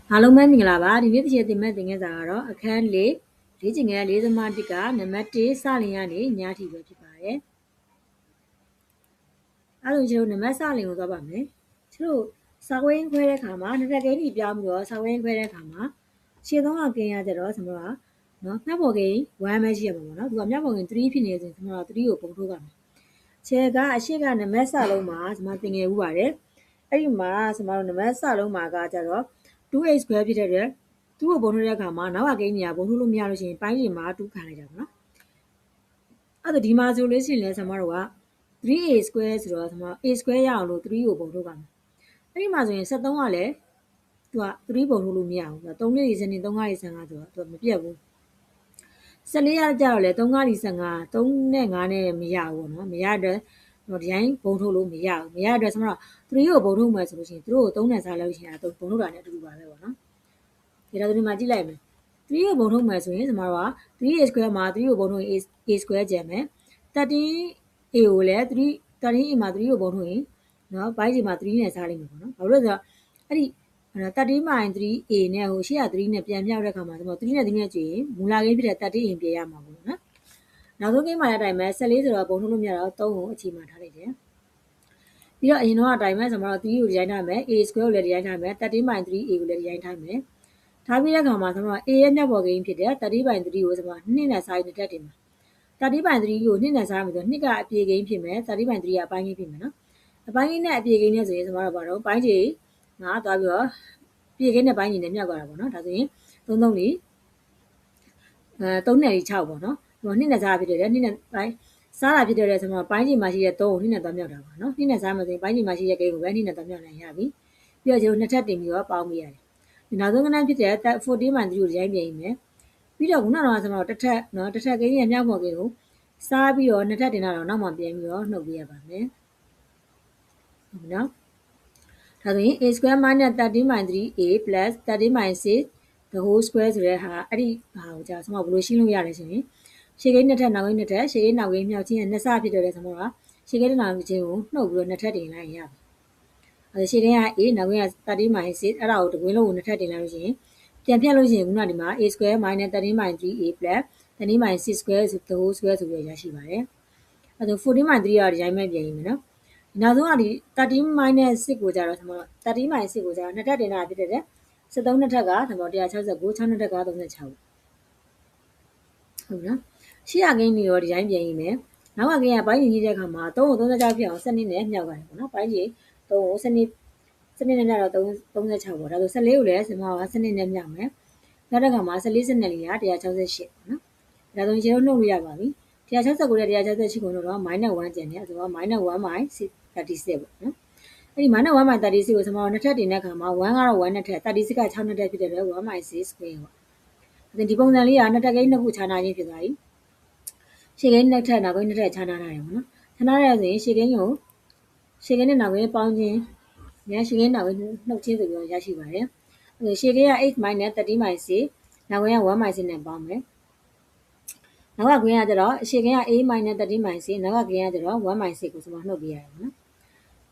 အားလုံးပဲမင်္ဂလာပါဒီနေ့တစ်ချက်သင်မဲ့သင်ခန်းစာကတော့အခန်း၄လေ့ကျင့်ခန်း၄.1ကနံပါတ်1စလင်ကနေညထိပဲဖြစ်ပါတယ်အဲ့လိုကျွန်တော်နံပါတ်စလင်ကိုသွားပါမယ်ကျွန်တော်စာဝင်းခွဲတဲ့အခါမှာနှစ်ထပ်ကိန်းကြီးပြောင်းပြီးတော့စာဝင်းခွဲတဲ့အခါမှာရှင်းသုံးအောင်กินရကြတော့ကျွန်တော်ကနော်မှတ်ပေါ်ကိန်း1ပဲရှိရမှာပေါ့နော်သူကမှတ်ပေါ်ကိန်း3ဖြစ်နေဆိုရင်ကျွန်တော်က3ကိုပုံထုတ်ပါမယ်ခြေကအရှိကနံပါတ်စလုံးမှာကျွန်မသင်ငယ်ဦးပါတယ်အဲ့ဒီမှာကျွန်တော်တို့နံပါတ်စလုံးမှာကကြတော့2x square ဖြစ်တဲ့အတွက်သူ့ကိုပုံထုတ်တဲ့အခါမှာနောက်ကကိန်းကြီးကပုံထုတ်လို့မရလို့ရှိရင်ပိုင်းကြီးမှာ2ခံလိုက်တာပေါ့နော်အဲ့ဒါဒီမှာဆိုလို့ရှိရင်လည်းကျွန်တော်တို့က 3a square ဆိုတော့ကျွန်တော် a square ရအောင်လို့3ကိုပုံထုတ်ပါမယ်အဲ့ဒီမှာဆိုရင်73ကလည်းသူက3ပုံထုတ်လို့မရဘူး3လေးစနေ3ကားလေး15ဆိုတော့သူမပြတ်ဘူး14ရကြတော့လေ3ကားလေး15 3နဲ့5နဲ့မရဘူးပေါ့နော်မရတဲ့တော့ဒီတိုင်းပုံထုတ်လို့မရဘူးမရတဲ့ကျွန်တော်3ကိုပုံထုတ်မယ်ဆိုလို့ရှိရင်သူတို့ကို3နဲ့စားလို့ရှိရင်ပုံထုတ်တာနဲ့အတူတူပါပဲပေါ့နော်ဒီတော့ဒီမှာကြည့်လိုက်မယ်3ကိုပုံထုတ်မယ်ဆိုရင်ကျွန်တော်တို့က 3a square မှာ3ကိုပုံထုတ်ရင် a square ကျန်မယ်13a ကိုလည်း13a မှာ3ကိုပုံထုတ်ရင်နော်ဘိုင်းစီမှာ3နဲ့စားလိမ့်မယ်ပေါ့နော်ဘာလို့လဲဆိုတော့အဲ့ဒီ13-3a နဲ့ဟိုရှေ့က3နဲ့ပြန်ပြောက်တဲ့အခါမှာကျွန်တော်3နဲ့3နဲ့ကြည့်ရင်မူလကိန်းဖြစ်တဲ့13a ပြင်ရမှာပေါ့နော်နောက်ဆုံးကိန်းမှာတဲ့အတိုင်းပဲ14ဆိုတော့ပုံထုတ်လို့မရတော့3ကိုအခြေမှာထားလိုက်တယ်ပြီးတော့အရင်တော့အတိုင်းပဲကျွန်တော်တို့3ကိုဒီဇိုင်းထားမယ် a square ကိုလည်းဒီဇိုင်းထားမယ်13-3a ကိုလည်းဒီဇိုင်းထားမယ်ထားပြီးတဲ့အခါမှာကျွန်တော် a ရဲ့မျက်ပေါ်ကိန်းဖြစ်တဲ့30/3ကိုကျွန်တော်2နဲ့စားပြီးတက်တင်မှာ30/3ကို2နဲ့စားမယ်ဆိုတော့2ကအပြေကိန်းဖြစ်မယ်30/3ကအပိုင်းကိန်းဖြစ်မယ်နော်အပိုင်းကိန်းနဲ့အပြေကိန်းနဲ့ဆိုရင်ကျွန်တော်တို့ဘာလို့ပိုင်းကြီးငါသွားပြီးတော့ပြေကိန်းနဲ့ပိုင်းကြီးနဲ့မြောက်သွားတာပေါ့နော်ဒါဆိုရင်33လေး3နဲ့6ပေါ့နော်ဒီ2နဲ့စားဖြစ်တယ်2နဲ့ပိုင်းစားတာဖြစ်တဲ့ကျွန်တော်ပိုင်းကြီးမှာရှိတဲ့3ကို2နဲ့သွားမြောက်တာပါနော်2နဲ့စားမယ်ဆိုရင်ပိုင်းကြီးမှာရှိတဲ့ကိန်းကိုပဲ2နဲ့သွားမြောက်နိုင်ရပြီပြီးတော့ကျွန်တော်နှစ်ထပ်တင်ပြီးတော့ပေါင်းပေးရတယ်နောက်ဆုံးကဏ္ဍဖြစ်တဲ့14/3ကိုဒီဇိုင်းပြင်မယ်ပြီးတော့ခုနကတော့ကျွန်တော်တစ်ထပ်နော်တစ်ထပ်ကိန်းရဲ့မြောက်ပေါ်ကိန်းကိုစားပြီးတော့နှစ်ထပ်တင်တာတော့နောက်မှပြန်ပြီးတော့နှုတ်ပေးရပါမယ်ဟုတ်နော်ဒါဆိုရင် a square minus 13/3a plus 13/6 the whole square ဆိုတဲ့ဟာအဲ့ဒီဟာကိုကြာကျွန်တော်ဘယ်လိုရှင်းလို့ရလဲဆိုရင်ရှေ့ကိန်းနှစ်ထပ်နောက်ကိန်းနှစ်ထပ်ရှေ့ကိန်းနောက်ကိန်းမြောက်ချင်းရဲ့နှစ်ဆဖြစ်တဲ့ကျွန်တော်ကရှေ့ကိန်းနောက်ကိန်းချင်းကိုနှုတ်ပြီးတော့နှစ်ထပ်တင်လိုက်ရပါရှေ့ကိန်းက a နောက်ကိန်းက13/6အဲ့ဒါကိုတကွင်းလုံးကိုနှစ်ထပ်တင်လိုက်လို့ရှိရင်ပြန်ဖြတ်လို့ရှိရင်ခုနဒီမှာ a square minus 13/3a plus 13/6 square the whole square ဆိုပြီးရရှိပါတယ်အဲ့ဒါ14/3ကဒီတိုင်းပဲပြင်ရမယ်နော်နောက်ဆုံးကဒီ13-6ကိုကြတော့ကျွန်တော်13-6ကိုကြတော့နှစ်ထပ်တင်တာဖြစ်တဲ့73နှစ်ထက်ကကျွန်တော်169 6နှစ်ထက်က36ဟုတ်နော်ရှေ့ရကိန်းတွေရောဒီတိုင်းပြင်ရမယ်နောက်ကကိန်းကပိုင်းကြီးတဲ့အခါမှာ3ကို36ဖြစ်အောင်စနစ်နဲ့မြောက်ပါတယ်ပေါ့နော်ပိုင်းကြီး3ကိုစနစ်နဲ့တော့36ပေါ့ဒါဆို14ကိုလည်းကျွန်တော်ကစနစ်နဲ့မြောက်မယ်နောက်တစ်ခါမှာ14စနစ်လေးက168ပေါ့နော်ဒါဆိုရင်ကျွန်တော်နှုတ်လို့ရပါပြီ169နဲ့168ကိုတော့ -1 ကျန်တယ်ဆိုတော့ -1/36ပေါ့နော်အဲ့ဒီ -1/36ကိုကျွန်တော်နှစ်ထပ်တင်တဲ့အခါမှာ1ကတော့1နဲ့ထက်36က6နဲ့ထက်ဖြစ်တဲ့အတွက် 1/6 square ပေါ့ဒီပုံစံလေးကနှစ်ထပ်ကိန်းနှစ်ခုခြားနာခြင်းဖြစ်သွားပြီရှေ့ကိန်းနှစ်ထပ်နောက်ကိန်းနှစ်ထပ်ခြားနာထားတယ်ပေါ့နော်ခြားနာရဆိုရင်ရှေ့ကိန်းနဲ့နောက်ကိန်းပေါင်းခြင်းညရှေ့ကိန်းနောက်ကိန်းနှုတ်ချင်းဆိုပြီးရရှိပါတယ်ရှေ့ကိန်းက 8 - 30/6နောက်ကိန်းက1/6နဲ့ပေါင်းမယ်နောက်ကကိန်းကကျတော့ရှေ့ကိန်းက a - 30/6နောက်ကကိန်းကကျတော့1/6ကိုကျွန်တော်နှုတ်ပေးရတယ်ပေါ့နော်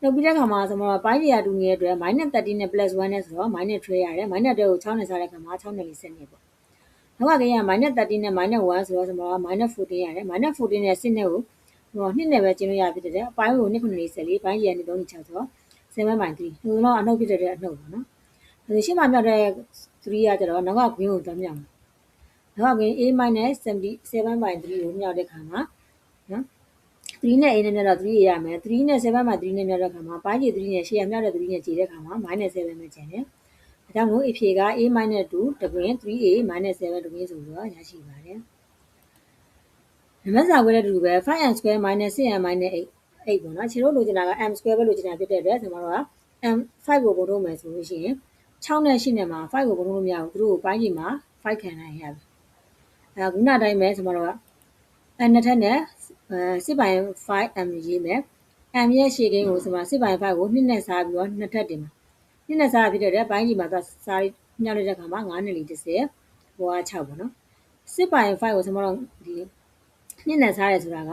နှုတ်ပြီးတဲ့အခါမှာကျွန်တော်ပိုင်းတွေကတူနေတဲ့အတွက် -30 နဲ့ +1 နဲ့ဆိုတော့ -12 ရတယ်-12ကို6နဲ့စားတဲ့အခါမှာ6နဲ့40နဲ့ပေါ့နောက်ကကိန်းက -30 နဲ့ -1 ဆိုတော့ကျွန်တော်က -14 ရတယ်-14နဲ့6နဲ့ကို2နဲ့ပဲကျင်းလို့ရဖြစ်တဲ့အပိုင်းကို2 9 44ပိုင်းကြီးကနေ3 6ဆိုတော့7/3ဒီတော့အနှုတ်ဖြစ်တဲ့အနှုတ်ပေါ့နော်ဒါရှင်းမှမြောက်တဲ့3ကကျတော့နောက်ကဂွင်းကိုသွားမြောက်မယ်နောက်ကဂွင်း a - 77/3ကိုမြောက်တဲ့အခါမှာနော်3နဲ့ a နဲ့မြောက်တော့3ရမယ်3နဲ့7/3နဲ့မြောက်တဲ့အခါမှာပိုင်းကြီး3နဲ့ရှေ့ရမြောက်တဲ့3နဲ့ခြေတဲ့အခါမှာ-7ပဲကျန်တယ်ဒါကြောင့်မို့အဖြေက a - 2တကွင်း 3a - 7တကွင်းဆိုပြီးတော့ရရှိပါတယ်နံပါတ်စာခွဲတဲ့တူပဲ 5m square minus 6m minus 8ပေါ့နော်ခြေတို့လိုချင်တာက m square ပဲလိုချင်တာဖြစ်တဲ့အတွက်ကျွန်တော်တို့က m 5ကိုပုံထုတ်မယ်ဆိုလို့ရှိရင်6နဲ့8နဲ့မှာ5ကိုပုံထုတ်လို့မရဘူးသူတို့ကိုပိုင်းကြီးမှာ5ခံနိုင်ရပြီခုနတိုင်းပဲကျွန်တော်တို့ကနှစ်ထပ်နဲ့6/5m ရေးမယ် m ရဲ့ရှေ့ကိန်းကိုကျွန်တော်6/5ကို2နဲ့စားပြီးတော့နှစ်ထပ်တင်မှာ2နဲ့စားဖြစ်တဲ့အတွက်ပိုင်းကြီးမှာစားမြောက်လိုက်တဲ့အခါမှာ9နဲ့4 10ဘောက6ပေါ့နော်6/5ကိုကျွန်တော်တို့ဒီ2နဲ့စားရဲဆိုတာက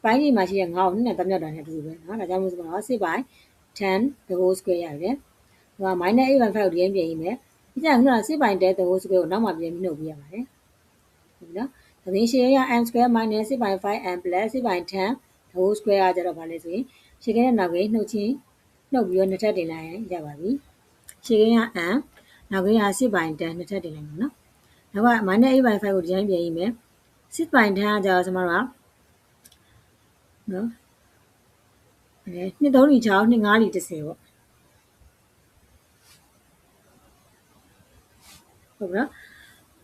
ပိုင်းကြီးမှာရှိတဲ့9ကို2နဲ့တက်မြောက်တာနဲ့တူတူပဲเนาะဒါကြောင့်မို့ကျွန်တော်6/10 the whole square ရတယ်ဟိုက -8/5 ကိုဒီရင်ပြင်ရေးမယ် ဒီကျရင်ခုနက6 by 10 the whole square ကိုနောက်မှပြန်ပြီးနှုတ်ပြရပါတယ်ဟုတ်ပြီနော်ဒါဆိုရင်ရှေ့ရ m square minus 6 by 5 m plus 6 by 10 the whole square ကကြတော့ဗာလဲဆိုရင်ရှေ့ကင်းတဲ့နောက်ကင်းနှုတ်ချင်းနှုတ်ပြီးတော့နှစ်ထပ်တင်လိုက်ရင်ရပါပြီရှေ့ကင်းက m နောက်ကင်းက6 by 10နှစ်ထပ်တင်လိုက်မယ်နော်နောက်က minus 8 by 5ကိုဒီတိုင်းပြန်ရေးမယ်6 by 10ကကြတော့ကျွန်တော်တို့ကနော်2 3 6 2 5 10ပေါ့ဟုတ်ပြီနော်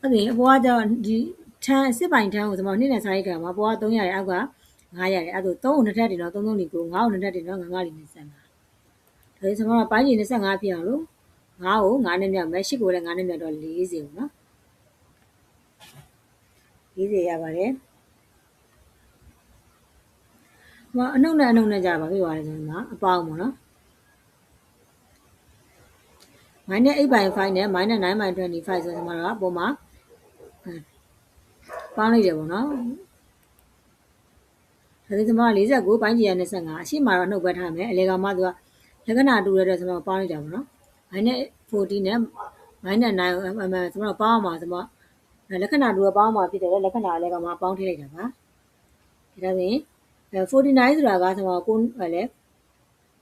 အဲ့ဒီအပေါ်ကကျတော့ဒီထန်းစစ်ပိုင်ထန်းကိုကျွန်တော်နေ့နဲ့စားရိုက်ခံမှာအပေါ်က300ရအောက်က900ရအဲ့ဒါဆို3ကိုနှစ်ထပ်တင်တော့3 3 9 9ကိုနှစ်ထပ်တင်တော့9 9 25ဒါဆိုကျွန်တော်ကပိုင်းကြီး25ဖြစ်အောင်လို့9ကို9နဲ့မြောက်မယ်10ကိုလည်း9နဲ့မြောက်တော့40ပေါ့နော်40ရပါတယ်ဟိုအနှုတ်နဲ့ကြာပါဖြစ်သွားတယ်ကျွန်တော်ကအပေါင်းပေါ့နော်minus 8 by 5နဲ့ minus 9 by 25ဆိုတော့ကျွန်တော်ကပုံမှာပေါင်းလိုက်တယ်ပေါ့နော်ဒါဆိုကျွန်တော်က49ပိုင်းကြီးရ25အရှိမတော့နှုတ်ဘက်ထားမယ်အလေကောင်မှသူကလက္ခဏာတူရတဲ့ကျွန်တော်ပေါင်းလိုက်တာပေါ့နော် minus 40နဲ့ minus 9ကျွန်တော်ပေါင်းအောင်ပါကျွန်တော်လက္ခဏာတူရပေါင်းအောင်ပါဖြစ်တယ်လက္ခဏာအလေကောင်မှပေါင်းထည့်လိုက်တာပါဒါဆိုရင်49ဆိုတာကကျွန်တော်ကိုလဲ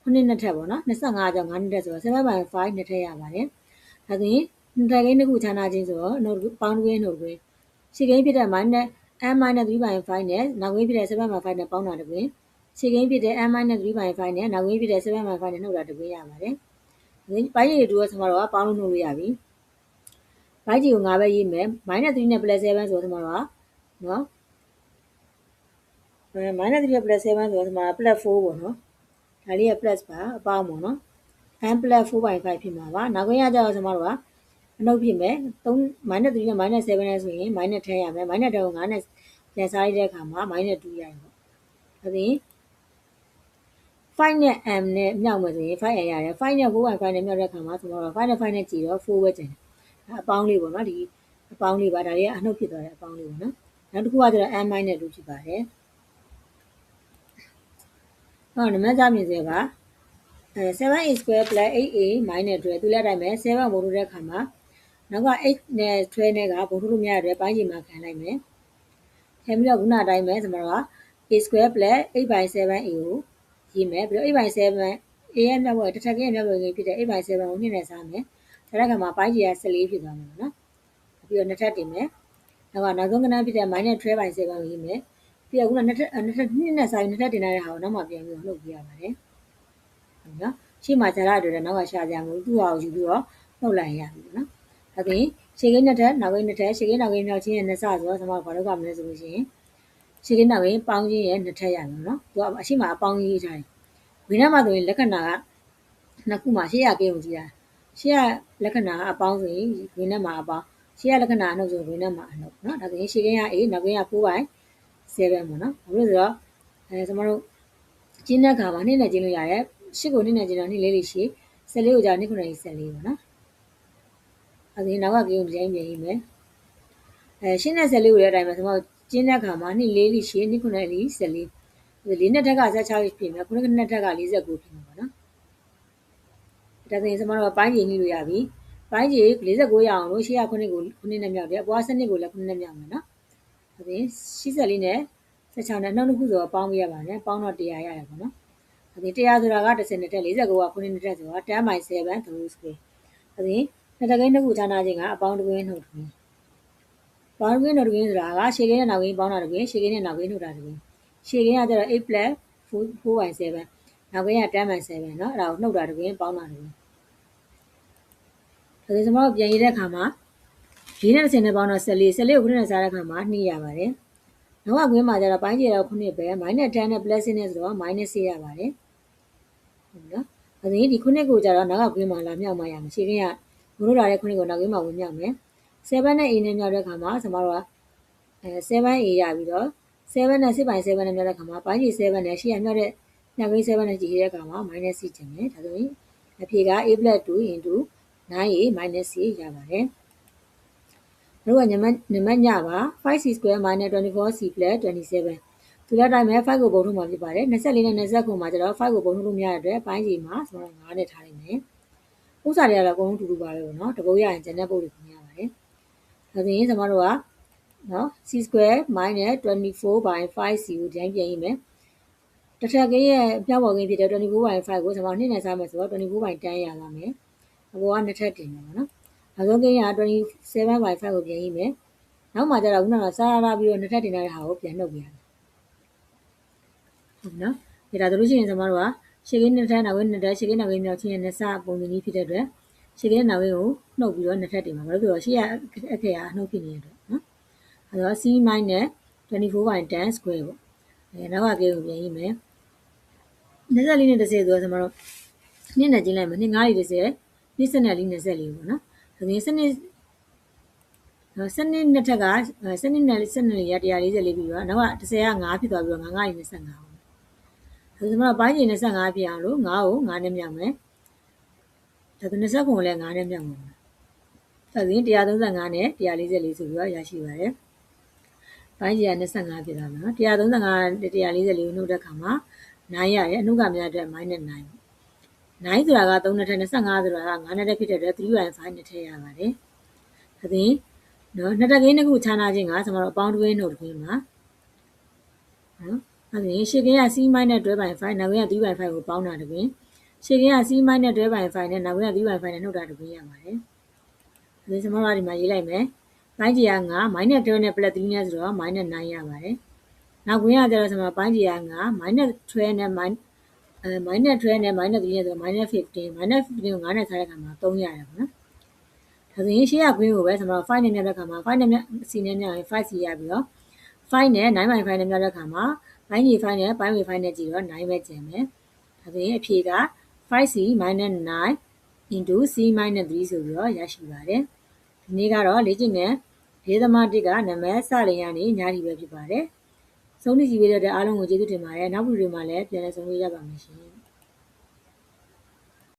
ခုနှစ်နှစ်ထပ်ပေါ့နော်25ကြောင့်9နှစ်ထပ်ဆိုတော့7 by 5နှစ်ထပ်ရပါတယ်ဒါဆိုရင်နှစ်ထပ်ကိန်းတစ်ခုခြားနာခြင်းဆိုတော့နှုတ်ပေါင်းတွင်းနှုတ်တွင်းရှေ့ကိန်းဖြစ်တဲ့ minus m minus 3 by 5နဲ့နောက်ကိန်းဖြစ်တဲ့7 by 5နဲ့ပေါင်းတာတကွင်းရှေ့ကိန်းဖြစ်တဲ့ m minus 3 by 5နဲ့နောက်ကိန်းဖြစ်တဲ့7 by 5နဲ့နှုတ်တာတကွင်းရပါတယ်ပိုင်းရည်တူတော့ကျွန်တော်တို့ကပေါင်းလို့နှုတ်လို့ရပြီပိုင်းကြီးကို9ပဲရေးမယ် minus 3နဲ့ plus 7ဆိုတော့ကျွန်တော်တို့ကနော်minus 3နဲ့ plus 7ဆိုတော့ကျွန်တော်က plus 4ပေါ့နော်ဒါလေးက plus ပါအပေါင်းပေါ့နော် m plus 4 by 5ဖြစ်မှာပါနောက်ကိန်းကကြတော့ကျွန်တော်တို့ကအနှုတ်ဖြစ်မယ်3 minus 3နဲ့ minus 7နဲ့ဆိုရင် minus 10ရမယ် minus 10ကို9နဲ့ပြန်စားလိုက်တဲ့အခါမှာ minus 2ရရင်ပေါ့ဒါဆိုရင်5နဲ့ m နဲ့မြောက်မယ်ဆိုရင်5ရရတယ်5နဲ့ 4 by 5နဲ့မြောက်တဲ့အခါမှာကျွန်တော်တို့5နဲ့5နဲ့ကြည့်တော့4ပဲကျန်တယ်အပေါင်းလေးပေါ့နော်ဒီအပေါင်းလေးပါဒါလေးကအနှုတ်ဖြစ်သွားတဲ့အပေါင်းလေးပေါ့နော်နောက်တစ်ခုကကျတော့ m minus 2ဖြစ်ပါတယ်ဟောနမကြမြင်စေပါ7a square plus 8a minus 12သူလည်းတိုင်းပဲ7ဘုံထုတ်တဲ့အခါမှာနောက်က8နဲ့12နဲ့ကဘုံထုတ်လို့မရတဲ့ပိုင်းချိန်မှာခံလိုက်မယ်ခံပြီးတော့ခုနအတိုင်းပဲကျွန်တော်တို့က a square plus 8 by 7a ကိုရေးမယ်ပြီးတော့8 by 7 a ရဲ့မြောက်ဘက်တစ်ထပ်ကရဲ့မြောက်ဘက်ဖြစ်တဲ့8 by 7ကို2နဲ့စားမယ်ဒါတဲ့အခါမှာပိုင်းချိန်က14ဖြစ်သွားမှာနော်ပြီးတော့နှစ်ထပ်တင်မယ်နောက်ဆုံးကဏ္ဍဖြစ်တဲ့ minus 12 by 7ကိုရေးမယ်ပြီးတော့ခုနနှစ်ထပ်2နဲ့စားပြီးနှစ်ထပ်တင်တဲ့ဟာကိုနောက်မှပြန်ပြီးတော့နှုတ်ပြရပါတယ်ဟုတ်နော်ရှေ့မှာဂျာရတွေလည်းနောက်ကရှာကြမှုသူ့ဟာကိုယူပြီးတော့နှုတ်လိုက်ရပြီနော်ဒါပြင်ရှေ့ကိန်းနှစ်ထပ်နောက်ကိန်းနှစ်ထပ်ရှေ့ကိန်းနောက်ကိန်းမြောက်ချင်းရဲ့နှစ်ဆဆိုတော့ကျွန်တော်ဘာလုပ်ရမလဲဆိုလို့ရှိရင်ရှေ့ကိန်းနောက်ကိန်းပေါင်းချင်းရဲ့နှစ်ထပ်ရမယ်နော်သူကအရှိမအပေါင်းကြီးထားတယ်ဝိနည်းမှာဆိုရင်လက္ခဏာကနှစ်ခုမှာရှေ့ရကိန်းကိုကြည့်တာရှေ့ရလက္ခဏာအပေါင်းဆိုရင်ဝိနည်းမှာအပေါင်းရှေ့ရလက္ခဏာအနှုတ်ဆိုဝိနည်းမှာအနှုတ်နော်ဒါဆိုရင်ရှေ့ကိန်းက a နောက်ကိန်းက4 by 7ပေါ့နော်ဘာလို့ဆိုတော့ကျွန်တော်တို့ကျင်းတဲ့ခါမှာနှိမ့်နဲ့ကျင်းလို့ရတယ်8ကိုနှိမ့်နဲ့ကျင်းတော့နှိမ့်လေးလေးရှိ14ကိုကြာနှိမ့်9နဲ့14ပေါ့နော်အဲဒီနောက်ကကိန်းကိုဒီတိုင်းပြင်ရေးမယ်8နဲ့14ကိုလည်းအတိုင်းပဲကျွန်တော်ကျင်းတဲ့ခါမှာနှိမ့်လေးလေးရှိနှိမ့်9နဲ့14ဒီ4နဲ့ထက်က16ပြင်မယ်9နဲ့ထက်က49ပြင်မှာပေါ့နော်ဒါဆိုရင်ကျွန်တော်တို့ပိုင်းကြီးနှိမ့်လို့ရပြီပိုင်းကြီး49ရအောင်လို့ရှေ့က9ကို9နဲ့မြောက်တယ်အပေါ်က7ကိုလည်း9နဲ့မြောက်မယ်နော်ဒါဆိုရင်84နဲ့16နဲ့နောက်တစ်ခုဆိုတော့ပေါင်းပြရပါတယ်ပေါင်းတော့100ရတယ်ပေါ့နော်ဒါဆိုရင်100ဆိုတာက10နဲ့တက်49က9နဲ့တက်ဆိုတာ10 by 7 the whole square ဒါဆိုရင်နှစ်တကိန်းတစ်ခုခြားနာခြင်းကအပေါင်းတစ်ကိန်းနှုတ်တွင်ပေါင်းတစ်ကိန်းနှုတ်တွင်ဆိုတာကရှေ့ကိန်းနဲ့နောက်ကိန်းပေါင်းတာတစ်ကိန်းရှေ့ကိန်းနဲ့နောက်ကိန်းနှုတ်တာတစ်ကိန်းရှေ့ကိန်းကကျတော့8 plus 4 by 7နောက်ကိန်းက10 by 7เนาะအဲ့ဒါကိုနှုတ်တာတစ်ကိန်းပေါင်းတာတစ်ကိန်းဒါဆိုကျွန်တော်တို့ပြန်ရေးတဲ့အခါမှာ4နဲ့10နဲ့ပေါင်းတော့14ကို9နဲ့စားတဲ့အခါမှာ2ရပါတယ်နောက်ကကွင်းမှာကျတော့ပိုင်းကျတော့9ပဲ -10 နဲ့ plus နဲ့ဆိုတော့ -6 ရပါတယ်ဟုတ်နော်ဒါဆိုရင်ဒီ9ကိုကျတော့နောက်ကကွင်းမှာလာမြောက်မှရမယ်ရှေ့ကင်းကဘုံလို့လာတဲ့9ကိုနောက်ကွင်းမှာဝင်မြောက်မယ်7နဲ့ a နဲ့မြောက်တဲ့အခါမှာကျွန်တော်တို့က7a ရပြီးတော့7နဲ့6 by 7နဲ့မြောက်တဲ့အခါမှာပိုင်းကျ7နဲ့ရှေ့ကမြောက်တဲ့မြောက်ကွင်း7နဲ့ကြည့်ရတဲ့အခါမှာ-6ကျင်တယ်ဒါဆိုရင်အဖြေက a + 2 * 9a - 6ရပါတယ်တို့ကနမညပါ 5c square minus 24c plus 27သူလည်းတိုင်းမဲ့5ကိုပုံထုတ်မှာဖြစ်ပါတယ်24နဲ့29မှာကျတော့5ကိုပုံထုတ်လို့မရတဲ့အတွက်ပိုင်းကြီးမှာကျွန်တော်9နဲ့ထားလိုက်မယ် ဥစ္စာတွေကတော့အကုန်လုံးတူတူပါပဲပေါ့နော်တပုတ်ရရင်ကျန်တဲ့ပုတ်တွေပြင်ရပါတယ်ဒါဆိုရင်ကျမတို့ကနော် c square minus 24/5c ကိုဒီတိုင်းပြင်ရမယ်တစ်ထပ်ကင်းရဲ့ပြပေါ်ကင်းဖြစ်တဲ့ 24/5 ကိုကျွန်တော်2နဲ့စားမယ်ဆိုတော့ 24/10 ရပါမယ်အပေါ်ကနှစ်ထပ်တင်မယ်ပေါ့နော်နောက်ဆုံးကင်းက 27/5 ကိုပြင်ရမယ်နောက်မှကျတော့ခုနကစားရပြီးတော့နှစ်ထပ်တင်တဲ့ဟာကိုပြန်နှုတ်ပြရမယ်ဟုတ်နော်ဒါဆိုလို့ရှိရင်ကျွန်တော်တို့ကရှေ့ကင်းနှစ်ထပ်နောက်ကင်းနှစ်ထပ်ရှေ့ကင်းနောက်ကင်းမြောက်ချင်းရဲ့နှစ်ဆပုံစံကြီးဖြစ်တဲ့အတွက်ရှေ့ကင်းနောက်ကင်းကိုနှုတ်ပြီးတော့နှစ်ထပ်တင်ပါဘာလို့ဆိုတော့ရှေ့ကအခေကအနှုတ်ဖြစ်နေတဲ့အတွက်နော်အဲတော့ c minus 24/10 square ပေါ့နောက်ကကင်းကိုပြင်ရမယ်24နဲ့30ဆိုတော့ကျွန်တော်တို့နှစ်နဲ့ကျင်းလိုက်မယ်နှစ်9လေး30နှစ်7နဲ့လေး24ပေါ့နော်ဒါဆိုရင်7နှစ်ထက်က7နှစ်နဲ့7နဲ့ရ144ပြီးတော့နောက်က30က9ဖြစ်သွားပြီးတော့9 9လေး25ပေါ့ဒါဆိုကျွန်တော်ပိုင်းချိန်25ဖြစ်အောင်လို့9ကို9နဲ့မြောက်မယ်ဒါဆို29ကိုလည်း9နဲ့မြောက်မယ်ဒါဆိုရင်135နဲ့144ဆိုပြီးတော့ရရှိပါတယ်ပိုင်းချိန်က25ဖြစ်သွားမယ်နော်135 144ကိုနှုတ်တဲ့အခါမှာ9ရတယ်အနှုတ်ကများအတွက် -9 9ဆိုတာက3နဲ့ထက်25ဆိုတာက9နဲ့တက်ဖြစ်တဲ့အတွက် 3/5 နဲ့ထည့်ရပါတယ်ဒါဆိုရင်နော်နှစ်တက်ကင်းတစ်ခုခြားနာခြင်းကကျွန်တော်တို့အပေါင်းတွင်းနှုတ်တွင်းမှာနော်ဒါဆိုရင်ရှေ့ကင်းက c minus 12/5နောက်ကင်းက 3/5 ကိုပေါင်းတာတွင်ရှေ့ကင်းက c minus 12/5နဲ့နောက်ကင်းက 3/5 နဲ့နှုတ်တာတွင်ရပါတယ်ဒါဆိုကျွန်တော်တို့ဒီမှာရေးလိုက်မယ်ပိုင်းကြီးက9 -12 နဲ့ +3 နဲ့ဆိုတော့ -9 ရပါတယ်နောက်ကွင်းကကျတော့ကျွန်တော်ပိုင်းကြီးက9 -12 နဲ့-12နဲ့-3 နဲ့ဆိုတော့ -15 -15 ကို9နဲ့စားတဲ့အခါမှာ3ရတယ်ပေါ့နော်ဒါဆိုရင်ရှေ့ကကွင်းကိုပဲကျွန်တော်5နဲ့မြတ်တဲ့အခါမှာ5နဲ့c နဲ့မြတ်ရင် 5c ရပြီးတော့5နဲ့ 9/5 နဲ့မြတ်တဲ့အခါမှာပိုင်းကြီး5နဲ့ပိုင်းဝေ5နဲ့ကြည့်တော့9ပဲကျန်မယ်ဒါဆိုရင်အဖြေက 5c - 9 into c - 3ဆိုပြီးတော့ရရှိပါတယ်ဒီနေ့ကတော့လေ့ကျင့်ခန်း4.1ကနံပါတ်စလင်ရနေညထိပဲဖြစ်ပါတယ်ဆုံးဖြတ်ကြည့်ပေးတဲ့အားလုံးကိုကျေးဇူးတင်ပါတယ်နောက်ဗီဒီယိုမှာလည်းပြန်လည်ဆုံတွေ့ရပါမယ်ရှင်